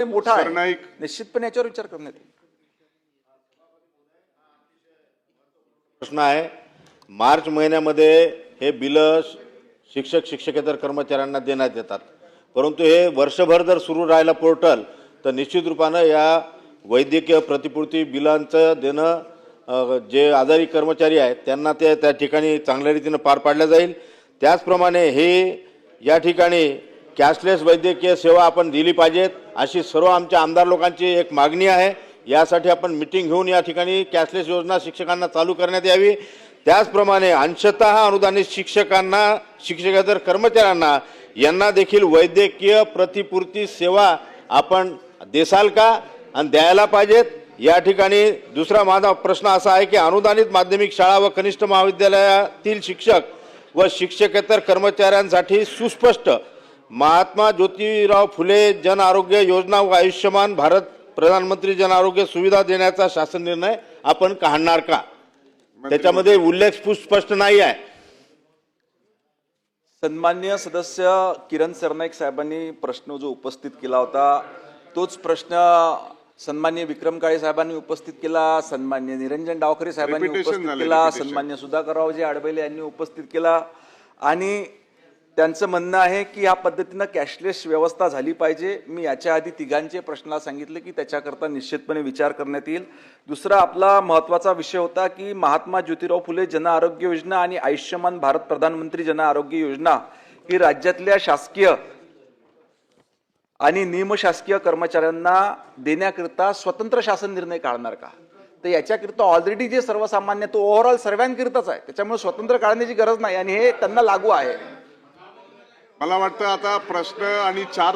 मोठा आहे, सरनाईक निश्चितपणे याच्यावर विचार करण्यात येईल. प्रश्न आहे, मार्च महिन्यामध्ये हे बिल शिक्षक शिक्षकेतर कर्मचाऱ्यांना देण्यात येतात, परंतु हे वर्षभर जर सुरू राहिलं पोर्टल तर निश्चित रूपानं या वैद्यकीय प्रतिपूर्ती बिलांचं देणं जे आजारी कर्मचारी आहेत त्यांना ते त्या ठिकाणी चांगल्या रीतीनं पार पाडलं जाईल. त्याचप्रमाणे हे या ठिकाणी कॅशलेस वैद्यकीय सेवा आपण दिली पाहिजेत अशी सर्व आमच्या आमदार लोकांची एक मागणी आहे. यासाठी आपण मीटिंग घेऊन या ठिकाणी कॅशलेस योजना शिक्षकांना चालू करण्यात यावी. त्याचप्रमाणे अंशतः अनुदानित शिक्षकांना शिक्षकेतर कर्मचाऱ्यांना यांना देखील वैद्यकीय प्रतिपूर्ती सेवा आपण देसाल का आणि द्यायला पाहिजेत. या ठिकाणी दुसरा माझा प्रश्न असा आहे की अनुदानित माध्यमिक शाळा व कनिष्ठ महाविद्यालयातील शिक्षक व शिक्षकेतर कर्मचाऱ्यांसाठी सुस्पष्ट महात्मा ज्योतिराव फुले जन आरोग्य योजना व आयुष्यमान भारत प्रधानमंत्री जन आरोग्य सुविधा देण्याचा शासन निर्णय आपण काढणार का? त्याच्यामध्ये उल्लेख स्पष्ट नाही आहे. सन्माननीय सदस्य किरण सरनाईक साहेबांनी प्रश्न जो उपस्थित केला होता तोच प्रश्न सन्माननीय विक्रम काळे साहेबांनी उपस्थित केला, सन्माननीय निरंजन डावखरे साहेबांनी उपस्थित केला, सन्माननीय सुधाकररावजी आडबैले यांनी उपस्थित केला. आणि त्यांचं म्हणणं आहे की या पद्धतीनं कॅशलेस व्यवस्था झाली पाहिजे. मी याच्या आधी तिघांचे प्रश्नाला सांगितले की त्याच्याकरता निश्चितपणे विचार करण्यात येईल. दुसरा आपला महत्त्वाचा विषय होता की महात्मा ज्योतिराव फुले जन आरोग्य योजना आणि आयुष्यमान भारत प्रधानमंत्री जन आरोग्य योजना ही राज्यातल्या शासकीय आणि निमशासकीय कर्मचाऱ्यांना देण्याकरिता स्वतंत्र शासन निर्णय काढणार का? तर याच्याकरिता ऑलरेडी जे सर्वसामान्य तो ओव्हरऑल सर्वांकरिताच आहे, त्याच्यामुळे स्वतंत्र काढण्याची गरज नाही आणि हे त्यांना लागू आहे. मला वाटतं आता प्रश्न आणि 4